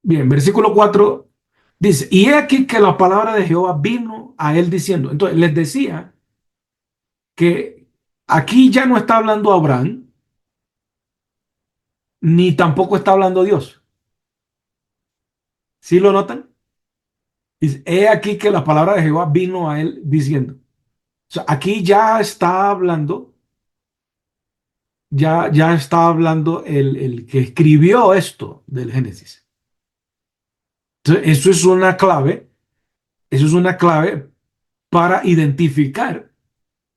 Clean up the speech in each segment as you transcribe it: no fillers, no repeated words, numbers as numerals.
Bien, versículo 4 dice, y he aquí que la palabra de Jehová vino a él diciendo. Entonces les decía que aquí ya no está hablando Abraham, ni tampoco está hablando Dios. ¿Sí lo notan? Dice, he aquí que la palabra de Jehová vino a él diciendo. O sea, aquí ya está hablando, ya está hablando el que escribió esto del Génesis. Entonces, eso es una clave para identificar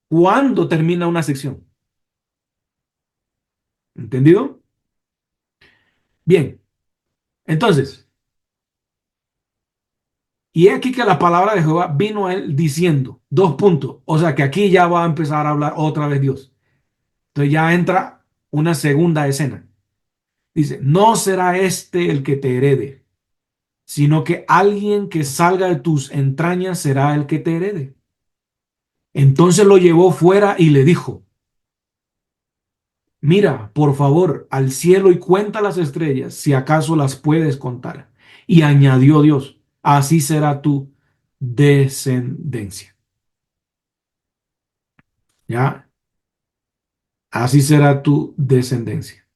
cuándo termina una sección. ¿Entendido? Bien, entonces, y he aquí que la palabra de Jehová vino a él diciendo, dos puntos, o sea que aquí ya va a empezar a hablar otra vez Dios. Entonces ya entra una segunda escena. Dice, no será este el que te herede, sino que alguien que salga de tus entrañas será el que te herede. Entonces lo llevó fuera y le dijo, mira, por favor, al cielo y cuenta las estrellas, si acaso las puedes contar. Y añadió Dios, así será tu descendencia. ¿Ya? Así será tu descendencia.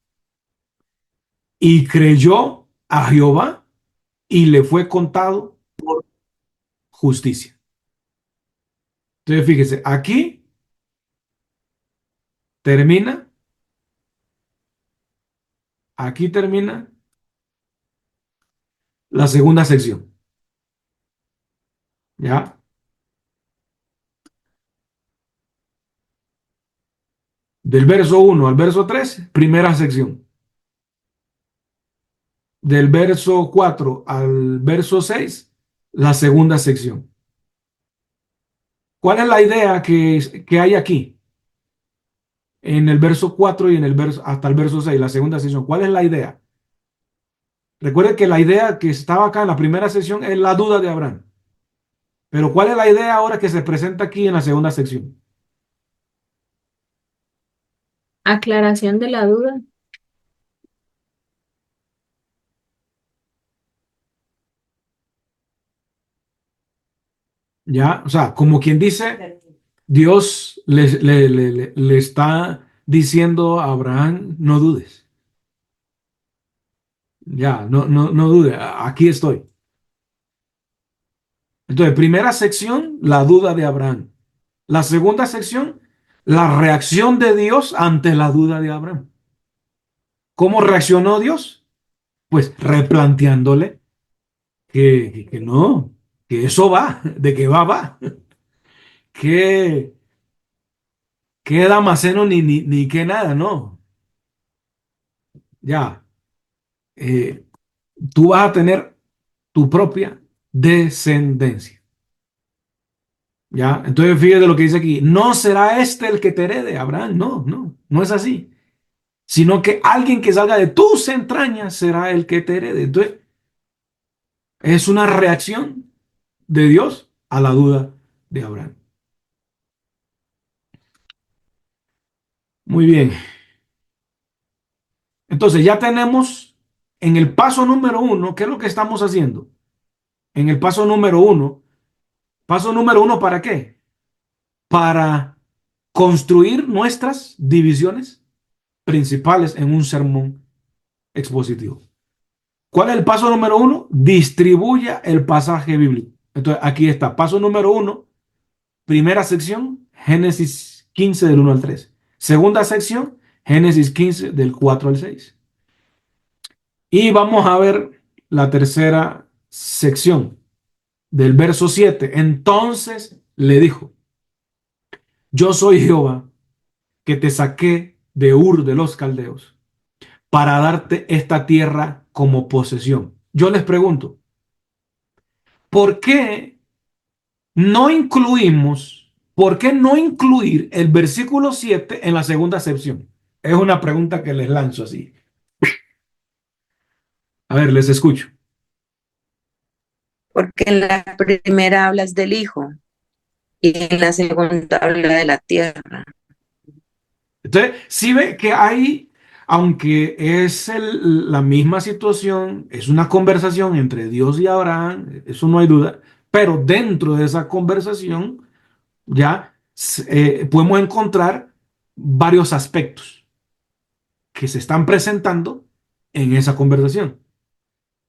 Y creyó a Jehová y le fue contado por justicia. Entonces, fíjese, termina, aquí termina la segunda sección. ¿Ya? Del verso 1 al verso 3, primera sección. Del verso 4 al verso 6, la segunda sección. ¿Cuál es la idea que hay aquí? En el verso 4 y en el verso, hasta el verso 6, la segunda sección. ¿Cuál es la idea? Recuerde que la idea que estaba acá en la primera sección es la duda de Abraham. Pero ¿cuál es la idea ahora que se presenta aquí en la segunda sección? Aclaración de la duda. ¿Ya? O sea, como quien dice, Dios le está diciendo a Abraham, no dudes. Ya, no dude, aquí estoy. Entonces, primera sección, la duda de Abraham. La segunda sección, la reacción de Dios ante la duda de Abraham. ¿Cómo reaccionó Dios? Pues replanteándole que no, que eso va, de que va. Que, que Damasceno ni que nada, no. Ya, eh, tú vas a tener tu propia descendencia. Ya, entonces fíjate lo que dice aquí. No será este el que te herede, Abraham. No es así. Sino que alguien que salga de tus entrañas será el que te herede. Entonces, es una reacción de Dios a la duda de Abraham. Muy bien. Entonces, ya tenemos en el paso número uno, ¿qué es lo que estamos haciendo? En el paso número uno, ¿para qué? Para construir nuestras divisiones principales en un sermón expositivo. ¿Cuál es el paso número uno? Distribuya el pasaje bíblico. Entonces, aquí está. Paso número uno, primera sección, Génesis 15 del 1 al 3. Segunda sección, Génesis 15 del 4 al 6. Y vamos a ver la tercera sección del verso 7. Entonces le dijo, yo soy Jehová que te saqué de Ur de los Caldeos para darte esta tierra como posesión. Yo les pregunto, ¿por qué por qué no incluir el versículo 7 en la segunda sección? Es una pregunta que les lanzo así. A ver, les escucho. Porque en la primera hablas del Hijo y en la segunda habla de la tierra. Entonces, si ve que aunque es la misma situación, es una conversación entre Dios y Abraham, eso no hay duda, pero dentro de esa conversación ya podemos encontrar varios aspectos que se están presentando en esa conversación.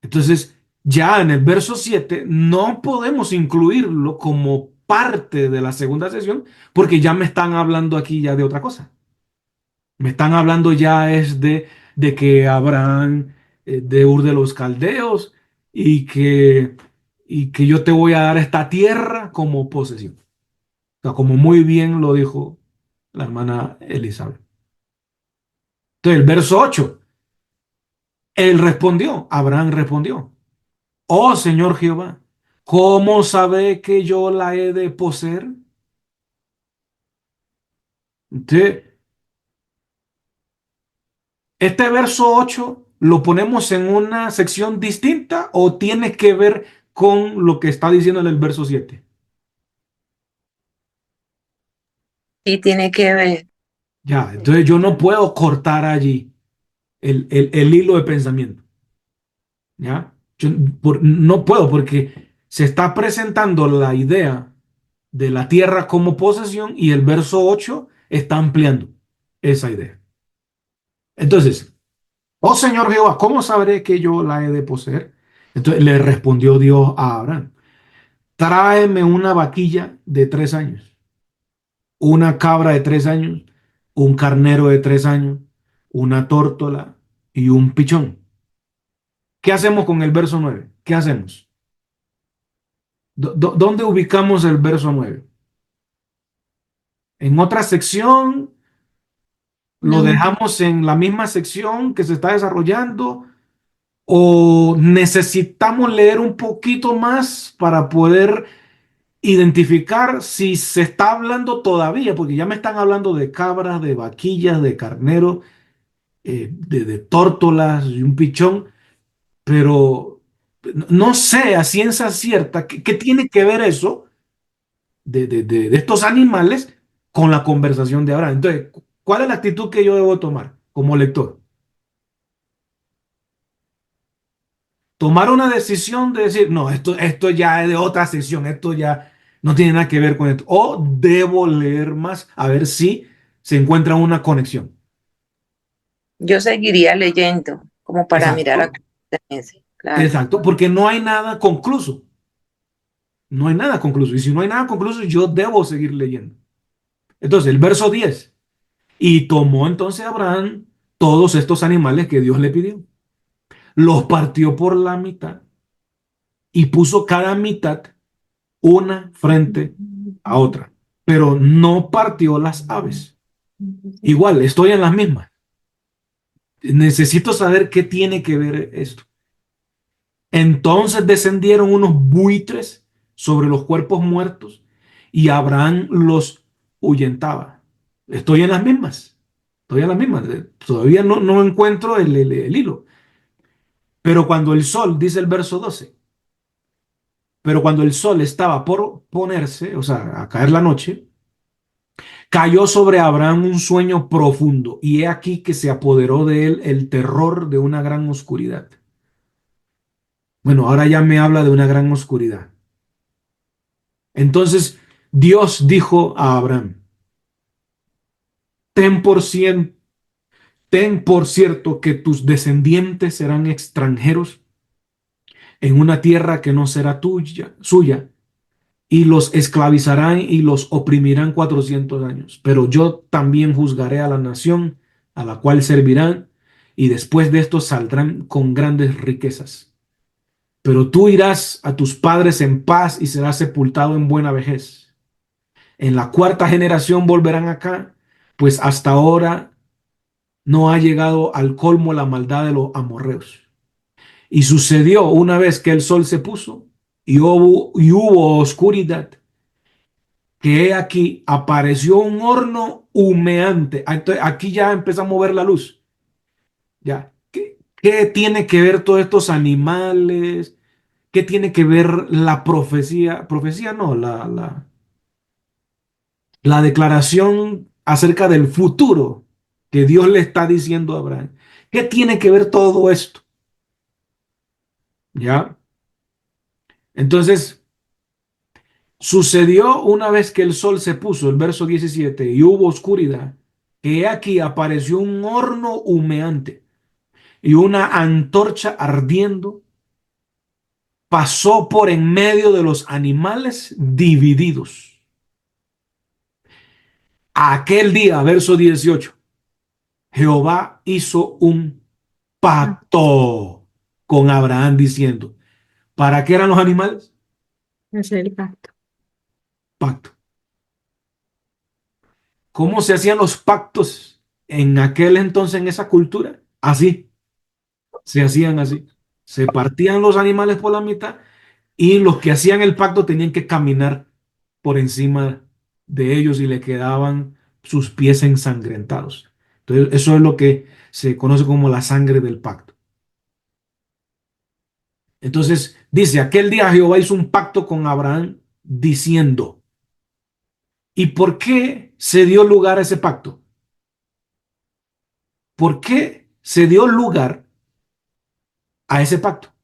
Entonces, ya en el verso 7 no podemos incluirlo como parte de la segunda sesión porque ya me están hablando aquí ya de otra cosa. Me están hablando ya es de que Abraham de Ur de los Caldeos y que yo te voy a dar esta tierra como posesión. O sea, como muy bien lo dijo la hermana Elizabeth. Entonces, el verso 8 él respondió, Abraham respondió, oh Señor Jehová, ¿cómo sabe que yo la he de poseer? Entonces, este verso 8 lo ponemos en una sección distinta o tiene que ver con lo que está diciendo en el verso 7. Sí, tiene que ver. Ya, entonces yo no puedo cortar allí el hilo de pensamiento. ¿Ya? Yo no puedo porque se está presentando la idea de la tierra como posesión y el verso 8 está ampliando esa idea. Entonces, oh Señor Jehová, ¿cómo sabré que yo la he de poseer? Entonces le respondió Dios a Abraham, tráeme una vaquilla de 3 años, una cabra de 3 años, un carnero de 3 años, una tórtola y un pichón. ¿Qué hacemos con el verso 9? ¿Qué hacemos? ¿Dónde ubicamos el verso 9? ¿En otra sección? ¿Lo No, dejamos en la misma sección que se está desarrollando? ¿O necesitamos leer un poquito más para poder identificar si se está hablando todavía? Porque ya me están hablando de cabras, de vaquillas, de carneros, de tórtolas y un pichón, pero no sé a ciencia cierta qué tiene que ver eso de estos animales con la conversación de Abraham. Entonces, ¿cuál es la actitud que yo debo tomar como lector? Tomar una decisión de decir, no, esto ya es de otra sección, esto ya no tiene nada que ver con esto. O debo leer más a ver si se encuentra una conexión. Yo seguiría leyendo, como para mirar Exacto, a qué pertenece. Claro. exacto, porque no hay nada concluso. No hay nada concluso. Y si no hay nada concluso, yo debo seguir leyendo. Entonces, el verso 10. Y tomó entonces Abraham todos estos animales que Dios le pidió, los partió por la mitad y puso cada mitad una frente a otra, pero no partió las aves. Igual, estoy en las mismas. Necesito saber qué tiene que ver esto. Entonces descendieron unos buitres sobre los cuerpos muertos y Abraham los ahuyentaba. Estoy en las mismas. Estoy en las mismas. Todavía no encuentro el hilo. Pero cuando el sol, dice el verso 12, pero cuando el sol estaba por ponerse, o sea, a caer la noche, cayó sobre Abraham un sueño profundo, y he aquí que se apoderó de él el terror de una gran oscuridad. Bueno, ahora ya me habla de una gran oscuridad. Entonces Dios dijo a Abraham, ten por cien, ten por cierto que tus descendientes serán extranjeros en una tierra que no será tuya, suya, y los esclavizarán y los oprimirán 400 años. Pero yo también juzgaré a la nación a la cual servirán, y después de esto saldrán con grandes riquezas. Pero tú irás a tus padres en paz y serás sepultado en buena vejez. En la cuarta generación volverán acá, pues hasta ahora no ha llegado al colmo la maldad de los amorreos. Y sucedió una vez que el sol se puso y hubo oscuridad, que he aquí apareció un horno humeante. Entonces, aquí ya empezamos a ver la luz. Ya. ¿Qué tiene que ver todos estos animales? ¿Qué tiene que ver la profecía? Profecía no, la declaración acerca del futuro. que Dios le está diciendo a Abraham. ¿Qué tiene que ver todo esto? ¿Ya? Entonces, sucedió una vez que el sol se puso, el verso 17, y hubo oscuridad, que aquí apareció un horno humeante y una antorcha ardiendo pasó por en medio de los animales divididos. Aquel día, verso 18, Jehová hizo un pacto con Abraham diciendo, ¿para qué eran los animales? Hacer el pacto. Pacto. ¿Cómo se hacían los pactos en aquel entonces en esa cultura? Así, se hacían así. Se partían los animales por la mitad y los que hacían el pacto tenían que caminar por encima de ellos y le quedaban sus pies ensangrentados. Entonces, eso es lo que se conoce como la sangre del pacto. Entonces, dice, aquel día Jehová hizo un pacto con Abraham diciendo, ¿y por qué se dio lugar a ese pacto? ¿Por qué se dio lugar a ese pacto?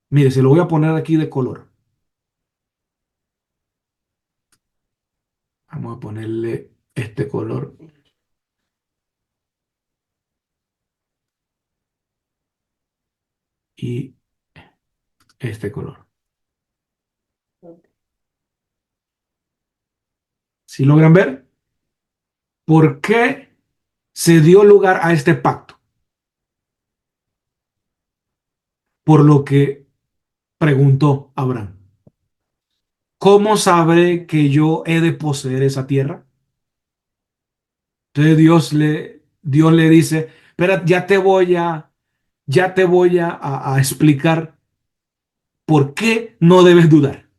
Mire, se lo voy a poner aquí de color. Vamos a ponerle este color y este color. ¿Sí logran ver? ¿Por qué se dio lugar a este pacto? Por lo que preguntó Abraham. ¿Cómo sabré que yo he de poseer esa tierra? Entonces Dios le dice, espera, ya te voy a explicar por qué no debes dudar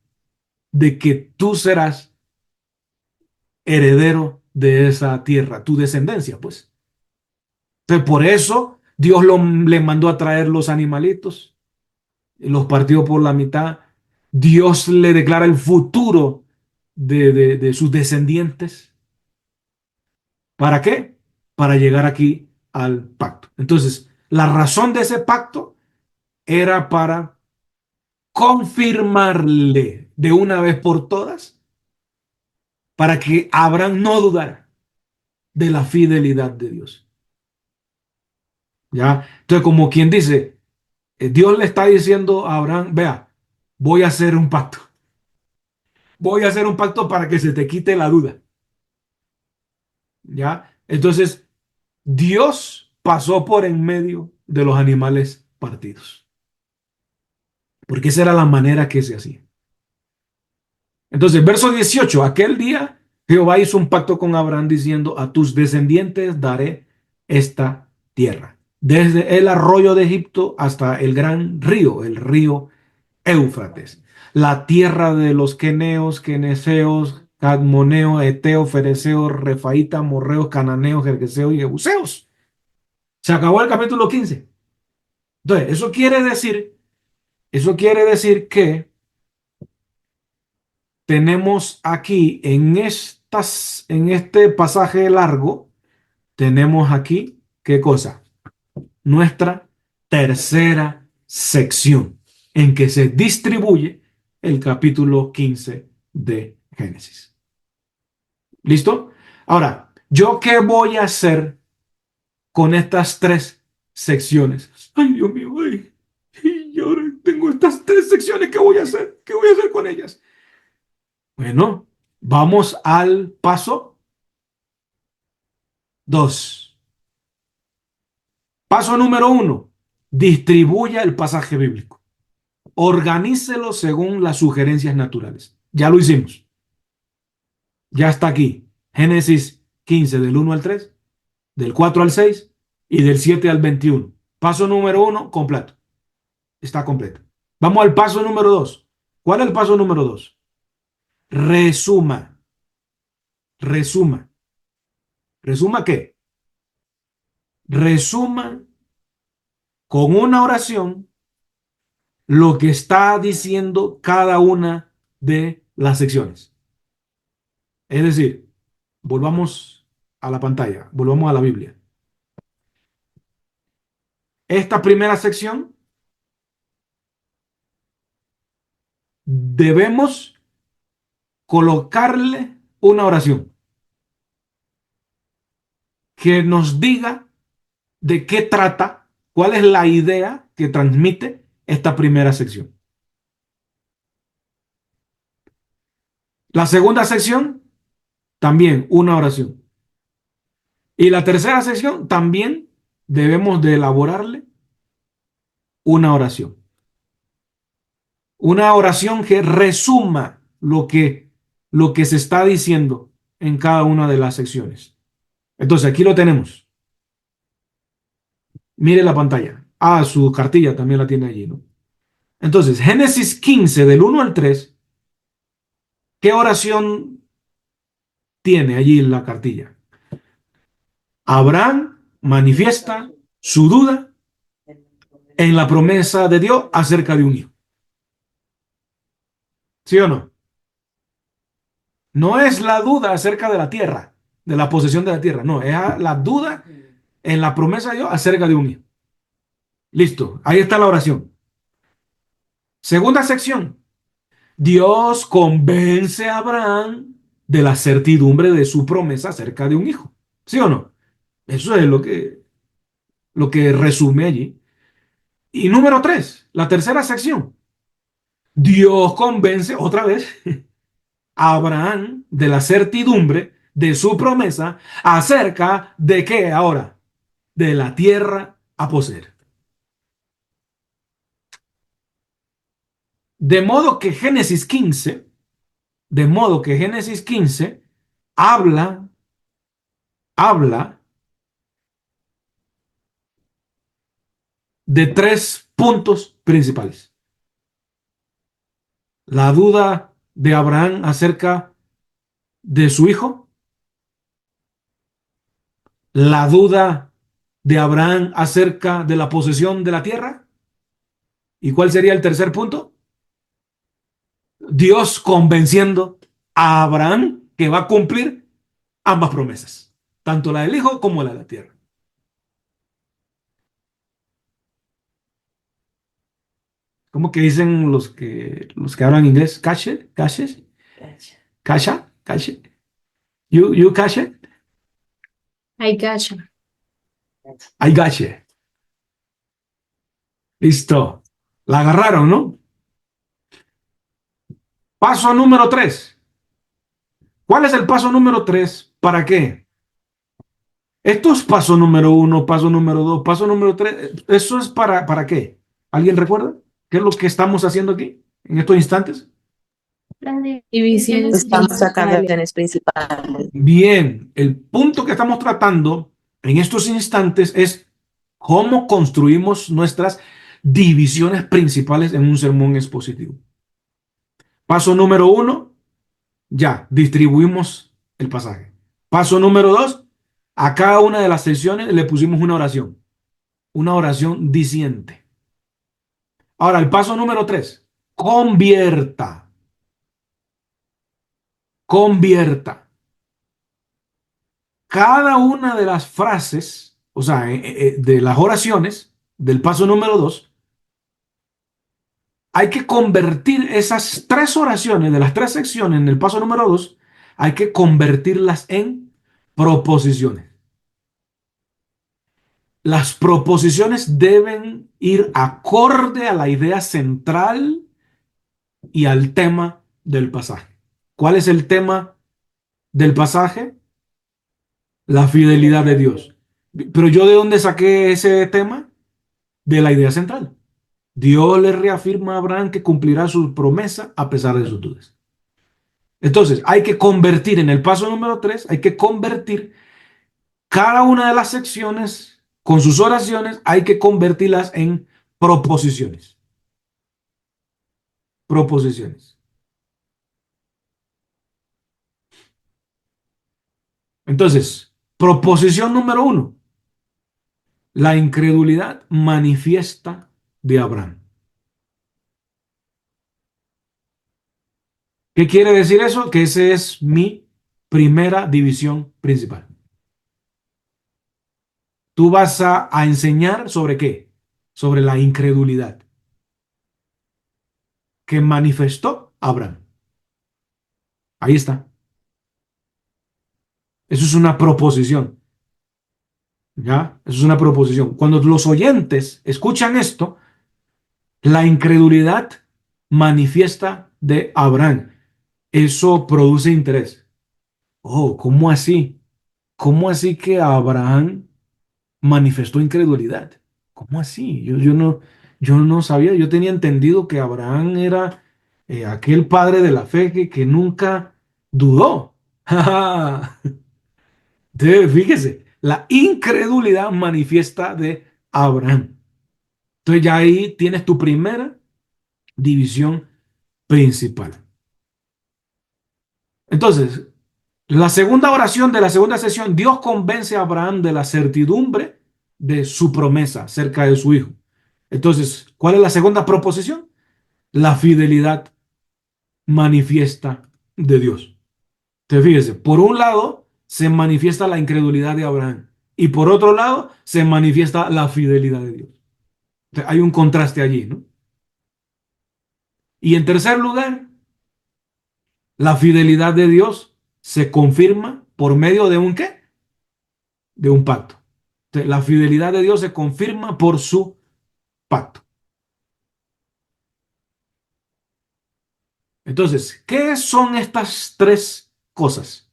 de que tú serás heredero de esa tierra, tu descendencia, pues. Entonces, por eso le mandó a traer los animalitos, los partió por la mitad. Dios le declara el futuro de sus descendientes. ¿Para qué? Para llegar aquí al pacto. Entonces, la razón de ese pacto era para confirmarle de una vez por todas, para que Abraham no dudara de la fidelidad de Dios. ¿Ya? Entonces, como quien dice, Dios le está diciendo a Abraham, vea, voy a hacer un pacto. Voy a hacer un pacto para que se te quite la duda. ¿Ya? Entonces, Dios pasó por en medio de los animales partidos. Porque esa era la manera que se hacía. Entonces, verso 18, aquel día Jehová hizo un pacto con Abraham diciendo, a tus descendientes daré esta tierra, desde el arroyo de Egipto hasta el gran río, el río Éufrates, la tierra de los queneos, queneseos, cadmoneos, eteos, fereceos, refaítas, morreos, cananeos, jerjeseos y jebuseos. Se acabó el capítulo 15. Entonces, eso quiere decir que tenemos aquí en este pasaje largo, tenemos aquí, ¿qué cosa? Nuestra tercera sección en que se distribuye el capítulo 15 de Génesis. ¿Listo? Ahora, ¿yo qué voy a hacer con estas tres secciones? Ay, Dios mío, ay, y ahora tengo estas tres secciones, ¿qué voy a hacer? ¿Qué voy a hacer con ellas? Bueno, vamos al paso 2. Paso número 1. Distribuya el pasaje bíblico. Organícelo según las sugerencias naturales. Ya lo hicimos. Ya está aquí. Génesis 15 del 1 al 3, del 4 al 6 y del 7 al 21. Paso número 1, completo. Está completo. Vamos al paso número 2. ¿Cuál es el paso número 2? Resuma. Resuma. ¿Resuma qué? Resuma con una oración lo que está diciendo cada una de las secciones. Es decir, volvamos a la pantalla, volvamos a la Biblia. Esta primera sección debemos colocarle una oración que nos diga de qué trata, cuál es la idea que transmite esta primera sección. La segunda sección, también una oración. Y la tercera sección, también debemos de elaborarle una oración. Una oración que resuma lo que se está diciendo en cada una de las secciones. Entonces, aquí lo tenemos. Mire la pantalla. Ah, su cartilla también la tiene allí, ¿no? Entonces, Génesis 15, del 1 al 3, ¿qué oración tiene allí en la cartilla? Abraham manifiesta su duda en la promesa de Dios acerca de un hijo. ¿Sí o no? No es la duda acerca de la tierra, de la posesión de la tierra, no, es la duda en la promesa de Dios acerca de un hijo. Listo, ahí está la oración. Segunda sección. Dios convence a Abraham de la certidumbre de su promesa acerca de un hijo. ¿Sí o no? Eso es lo que resume allí. Y número tres, la tercera sección. Dios convence otra vez a Abraham de la certidumbre de su promesa acerca de qué ahora, de la tierra a poseer. De modo que Génesis 15, de modo que Génesis 15 habla, habla de tres puntos principales. La duda de Abraham acerca de su hijo, la duda de Abraham acerca de la posesión de la tierra. ¿Y cuál sería el tercer punto? Dios convenciendo a Abraham que va a cumplir ambas promesas, tanto la del hijo como la de la tierra. ¿Cómo que dicen los que hablan inglés? ¿Catch it? ¿Catch it? ¿Catch it? ¿Catch it? You catch it? I gotcha. I got you. Listo. La agarraron, ¿no? Paso número 3. ¿Cuál es el paso número 3? ¿Para qué? Esto es paso número 1, paso número 2, paso número 3. ¿Eso es para qué? ¿Alguien recuerda? ¿Qué es lo que estamos haciendo aquí en estos instantes? Las divisiones Estamos sacando principales. acciones principales. Bien, el punto que estamos tratando en estos instantes es cómo construimos nuestras divisiones principales en un sermón expositivo. Paso número 1, ya, distribuimos el pasaje. Paso número 2, a cada una de las secciones le pusimos una oración diciente. Ahora, el paso número 3, convierta, convierta. Cada una de las frases, o sea, de las oraciones del paso número 2, hay que convertir esas tres oraciones de las tres secciones en el paso número 2, hay que convertirlas en proposiciones. Las proposiciones deben ir acorde a la idea central y al tema del pasaje. ¿Cuál es el tema del pasaje? La fidelidad de Dios. Pero yo, ¿de dónde saqué ese tema? De la idea central. Dios le reafirma a Abraham que cumplirá su promesa a pesar de sus dudas. Entonces, hay que convertir en el paso número 3, hay que convertir cada una de las secciones con sus oraciones, hay que convertirlas en proposiciones. Proposiciones. Entonces, proposición número 1, la incredulidad manifiesta de Abraham. ¿Qué quiere decir eso? Que esa es mi primera división principal. tú vas a enseñar sobre qué, sobre la incredulidad que manifestó Abraham. Ahí está. Eso es una proposición, ¿ya? Eso es una proposición. Cuando los oyentes escuchan esto, la incredulidad manifiesta de Abraham, eso produce interés. Oh, ¿cómo así? ¿Cómo así que Abraham manifestó incredulidad? ¿Cómo así? Yo no sabía, yo tenía entendido que Abraham era aquel padre de la fe que nunca dudó. Entonces, fíjese, la incredulidad manifiesta de Abraham. Entonces ya ahí tienes tu primera división principal. Entonces, la segunda oración de la segunda sesión, Dios convence a Abraham de la certidumbre de su promesa acerca de su hijo. Entonces, ¿cuál es la segunda proposición? La fidelidad manifiesta de Dios. Entonces, fíjese, por un lado se manifiesta la incredulidad de Abraham y por otro lado se manifiesta la fidelidad de Dios. Entonces, hay un contraste allí, ¿no? Y en tercer lugar, la fidelidad de Dios se confirma por medio de un ¿qué? De un pacto. Entonces, la fidelidad de Dios se confirma por su pacto. Entonces, ¿qué son estas tres cosas?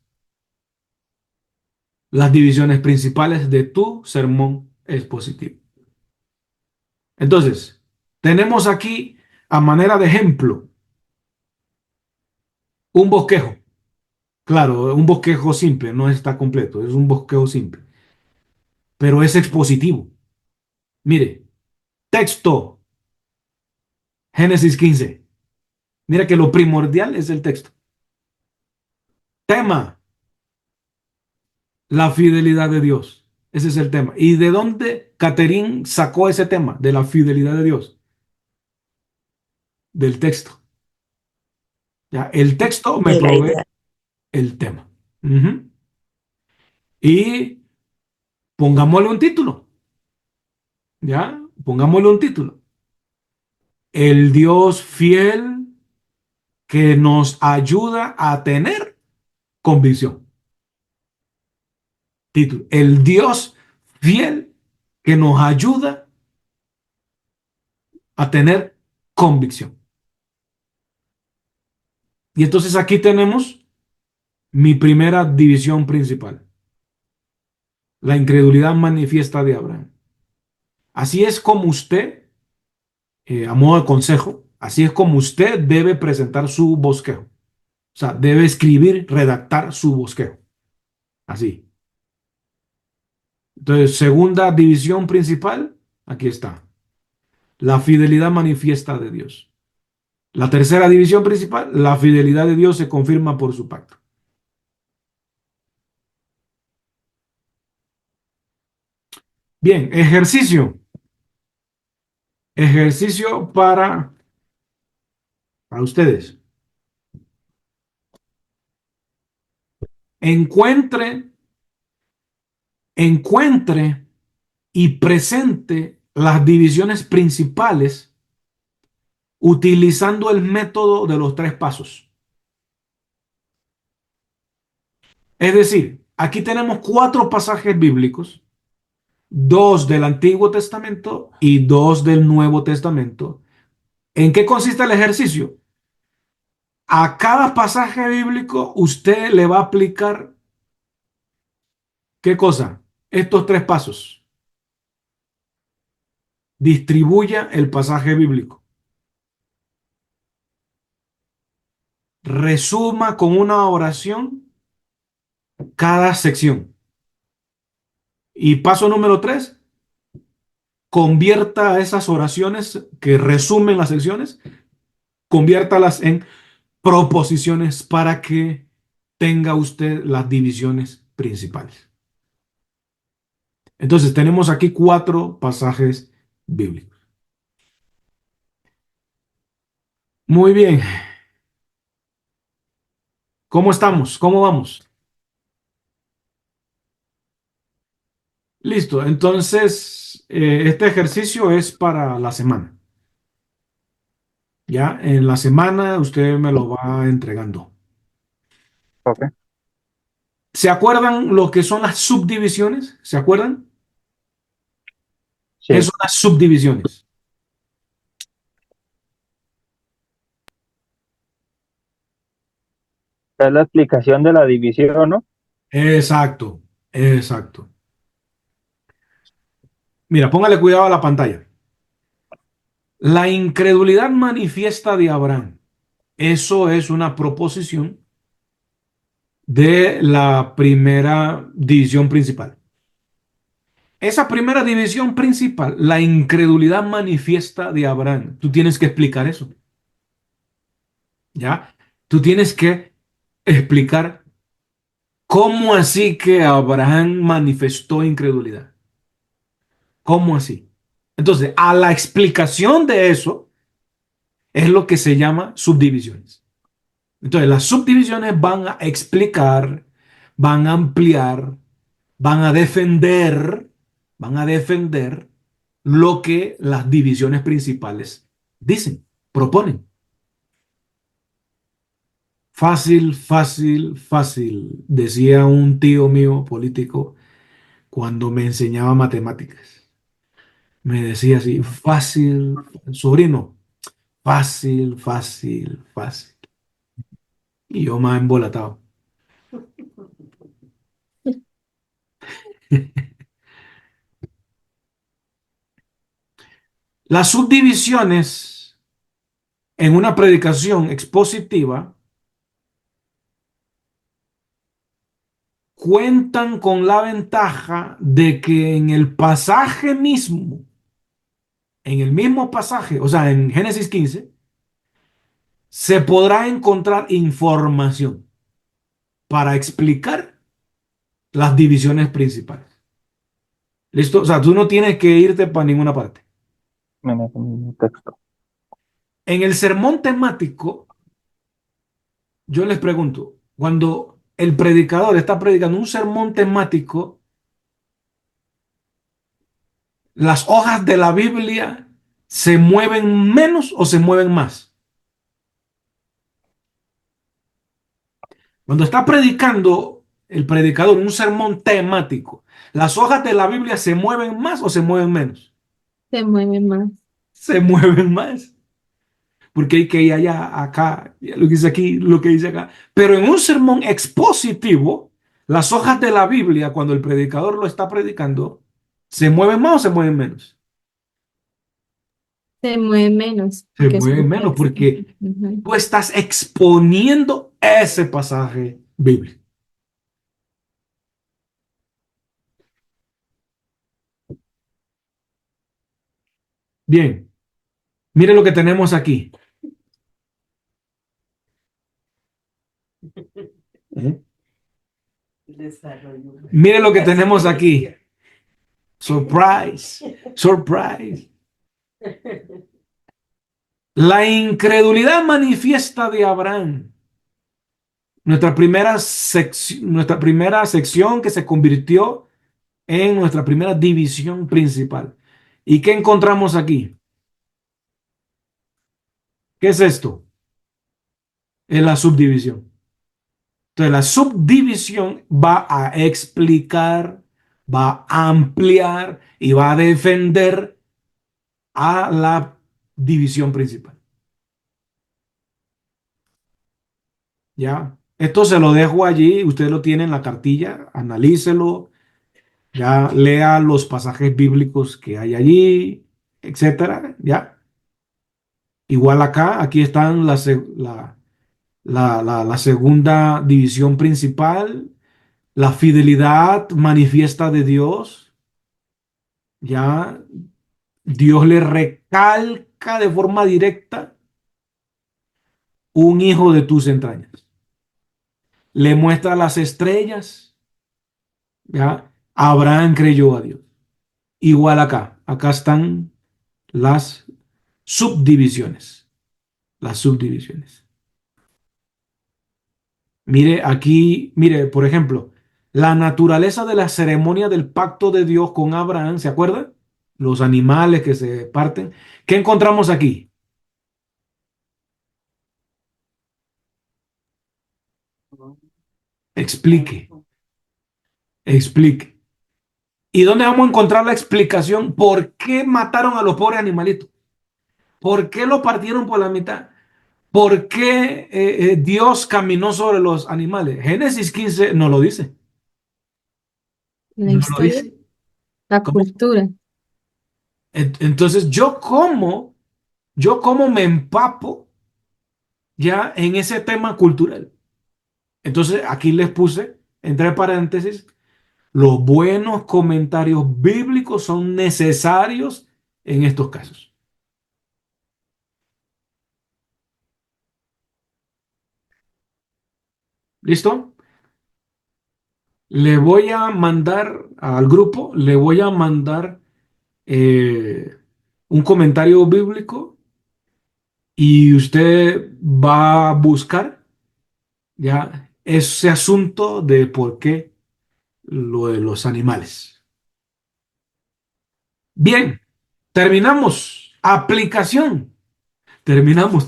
Las divisiones principales de tu sermón expositivo. Entonces, tenemos aquí a manera de ejemplo un bosquejo. Claro, un bosquejo simple, no está completo, es un bosquejo simple, pero es expositivo. Mire, texto, Génesis 15. Mira que lo primordial es el texto. Tema, la fidelidad de Dios. Ese es el tema. ¿Y de dónde Catherine sacó ese tema de la fidelidad de Dios? Del texto. ¿Ya? El texto me De la provee idea. el tema. Ujú. Y pongámosle un título. ¿Ya? Pongámosle un título. El Dios fiel que nos ayuda a tener convicción. Título. El Dios fiel que nos ayuda a tener convicción. Y entonces aquí tenemos mi primera división principal. La incredulidad manifiesta de Abraham. Así es como usted, a modo de consejo, así es como usted debe presentar su bosquejo. O sea, debe escribir, redactar su bosquejo. Así. Entonces, segunda división principal, aquí está. La fidelidad manifiesta de Dios. La tercera división principal, la fidelidad de Dios se confirma por su pacto. Bien, ejercicio. Ejercicio para ustedes. Encuentre, encuentre y presente las divisiones principales utilizando el método de los tres pasos. Es decir, aquí tenemos cuatro pasajes bíblicos, dos del Antiguo Testamento y dos del Nuevo Testamento. ¿En qué consiste el ejercicio? A cada pasaje bíblico usted le va a aplicar, ¿qué cosa? Estos tres pasos. Distribuya el pasaje bíblico. Resuma con una oración cada sección. Y paso número tres, convierta esas oraciones que resumen las secciones, conviértalas en proposiciones para que tenga usted las divisiones principales. Entonces, tenemos aquí cuatro pasajes bíblicos. Muy bien. ¿Cómo estamos? ¿Cómo vamos? Listo, entonces este ejercicio es para la semana. Ya, en la semana usted me lo va entregando. Ok, ¿Se acuerdan lo que son las subdivisiones? ¿Se acuerdan? ¿Qué sí. son las subdivisiones? Es la explicación de la división, ¿no? Exacto, exacto. Mira, póngale cuidado a la pantalla. La incredulidad manifiesta de Abraham. Eso es una proposición de la primera división principal. Esa primera división principal, la incredulidad manifiesta de Abraham, tú tienes que explicar eso, ¿ya? Tú tienes que explicar cómo así que Abraham manifestó incredulidad. ¿Cómo así? Entonces, a la explicación de eso es lo que se llama subdivisiones. Entonces, las subdivisiones van a explicar, van a ampliar, van a defender, van a defender lo que las divisiones principales dicen, proponen. Fácil, fácil, fácil, decía un tío mío político cuando me enseñaba matemáticas. Me decía así, fácil, sobrino, fácil, fácil, fácil. Y yo más embolatado. Las subdivisiones en una predicación expositiva cuentan con la ventaja de que en el pasaje mismo, en el mismo pasaje, o sea, en Génesis 15, se podrá encontrar información para explicar las divisiones principales. ¿Listo? O sea, tú no tienes que irte para ninguna parte. En ese mismo texto. En el sermón temático, yo les pregunto, cuando el predicador está predicando un sermón temático, ¿las hojas de la Biblia se mueven menos o se mueven más? Cuando está predicando el predicador un sermón temático, ¿las hojas de la Biblia se mueven más o se mueven menos? Se mueve más. Se mueven más. Porque hay que ir allá, acá, lo que dice aquí, lo que dice acá. Pero en un sermón expositivo, las hojas de la Biblia, cuando el predicador lo está predicando, ¿se mueven más o se mueven menos? Se mueve menos. Se Porque es mueven un menos texto. porque Ujú. tú estás exponiendo ese pasaje bíblico. Bien, mire lo que tenemos aquí. Ujú. Mire lo que tenemos aquí. Surprise, surprise. La incredulidad manifiesta de Abraham. Nuestra primera sección que se convirtió en nuestra primera división principal. ¿Y qué encontramos aquí? ¿Qué es esto? Es la subdivisión. Entonces, la subdivisión va a explicar, va a ampliar y va a defender a la división principal. ¿Ya? Esto se lo dejo allí, usted lo tiene en la cartilla, analícelo, ya lea los pasajes bíblicos que hay allí, etcétera, ¿ya? Igual acá, aquí están la segunda división principal, la fidelidad manifiesta de Dios, ¿ya? Dios le recalca de forma directa un hijo de tus entrañas. Le muestra las estrellas, ¿ya? Abraham creyó a Dios. Igual acá, acá están las subdivisiones, las subdivisiones. Mire aquí, mire, por ejemplo, la naturaleza de la ceremonia del pacto de Dios con Abraham, ¿se acuerdan? Los animales que se parten. ¿Qué encontramos aquí? Explique, explique. ¿Y dónde vamos a encontrar la explicación? ¿Por qué mataron a los pobres animalitos? ¿Por qué lo partieron por la mitad? ¿Por qué Dios caminó sobre los animales? Génesis 15 no lo dice. La No lo historia, dice. la ¿Cómo? cultura. Entonces, yo como me empapo ya en ese tema cultural. Entonces, aquí les puse, entre paréntesis, los buenos comentarios bíblicos son necesarios en estos casos. ¿Listo? Le voy a mandar al grupo, le voy a mandar eh, un comentario bíblico y usted va a buscar ya ese asunto de por qué lo de los animales. Bien, terminamos. Aplicación. Terminamos,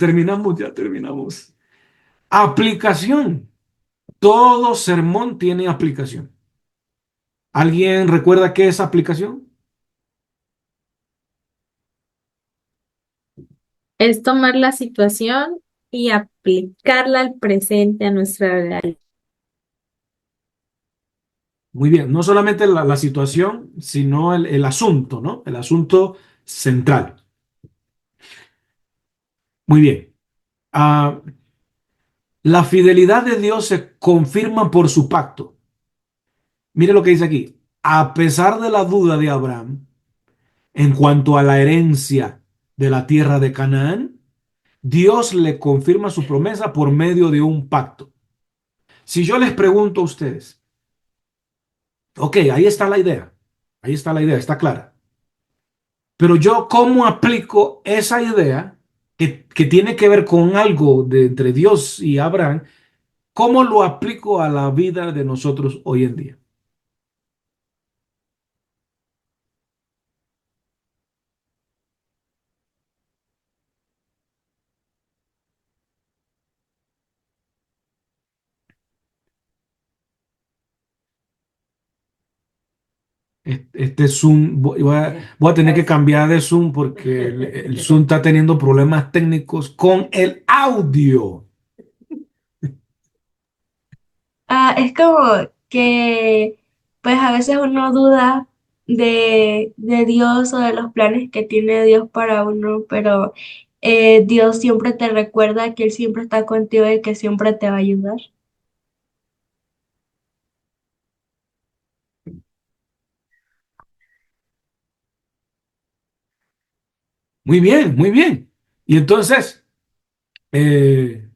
ya terminamos. Aplicación. Todo sermón tiene aplicación. ¿Alguien recuerda qué es aplicación? Es tomar la situación y aplicarla al presente, a nuestra realidad. Muy bien, no solamente la situación, sino el asunto, ¿no? El asunto central. Muy bien. Ah, la fidelidad de Dios se confirma por su pacto. Mire lo que dice aquí. A pesar de la duda de Abraham en cuanto a la herencia de la tierra de Canaán, Dios le confirma su promesa por medio de un pacto. Si yo les pregunto a ustedes, ok, ahí está la idea, ahí está la idea, está clara. Pero yo, ¿cómo aplico esa idea que tiene que ver con algo de entre Dios y Abraham? ¿Cómo lo aplico a la vida de nosotros hoy en día? Este Zoom, voy a tener que cambiar de Zoom porque el Zoom está teniendo problemas técnicos con el audio. Es como que, pues a veces uno duda de Dios o de los planes que tiene Dios para uno, pero Dios siempre te recuerda que Él siempre está contigo y que siempre te va a ayudar. Muy bien, muy bien. Y entonces, eh,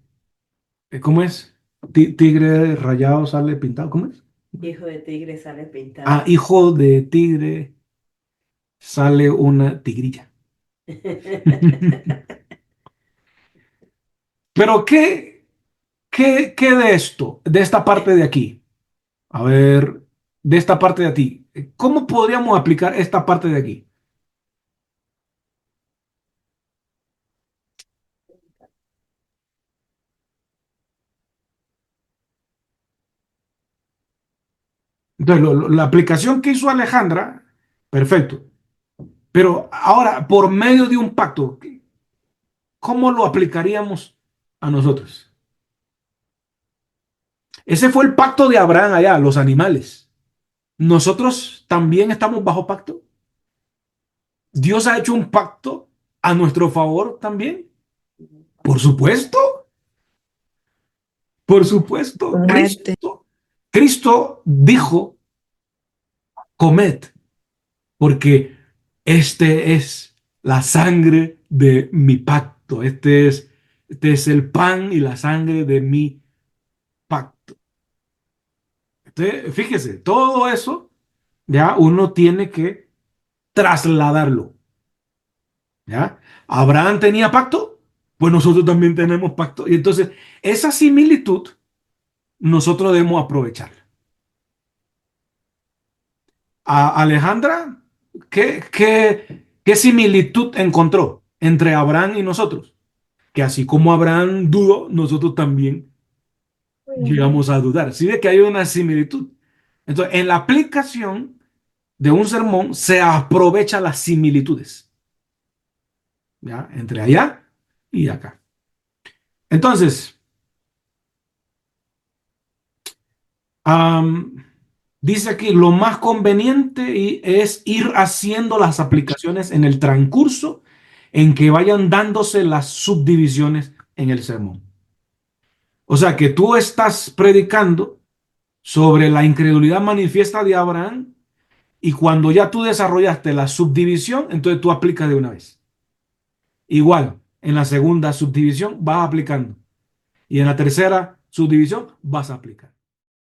¿cómo es? Tigre rayado sale pintado, ¿cómo es? Hijo de tigre sale Ah, pintado. hijo de tigre sale una tigrilla. Pero ¿qué de esto, de esta parte de aquí? A ver, de esta parte de aquí. ¿Cómo podríamos aplicar esta parte de aquí? Entonces, la aplicación que hizo Alejandra, perfecto. Pero ahora, por medio de un pacto, ¿cómo lo aplicaríamos a nosotros? Ese fue el pacto de Abraham allá, los animales. ¿Nosotros también estamos bajo pacto? ¿Dios ha hecho un pacto a nuestro favor también? Por supuesto, por supuesto. Con muerte. Cristo dijo, comed, porque este es la sangre de mi pacto. Este es el pan y la sangre de mi pacto. Entonces, fíjese, todo eso ya uno tiene que trasladarlo. ¿Ya? Abraham tenía pacto, pues nosotros también tenemos pacto. Y entonces, esa similitud nosotros debemos aprovecharla. Alejandra, ¿qué similitud encontró entre Abraham y nosotros? Que así como Abraham dudó, nosotros también llegamos a dudar. ¿Sí ve que hay una similitud? Entonces, en la aplicación de un sermón se aprovecha las similitudes, ¿ya? Entre allá y acá. Entonces, am, dice aquí, lo más conveniente es ir haciendo las aplicaciones en el transcurso en que vayan dándose las subdivisiones en el sermón. O sea que tú estás predicando sobre la incredulidad manifiesta de Abraham y cuando ya tú desarrollaste la subdivisión, entonces tú aplicas de una vez. Igual, en la segunda subdivisión vas aplicando y en la tercera subdivisión vas a aplicar.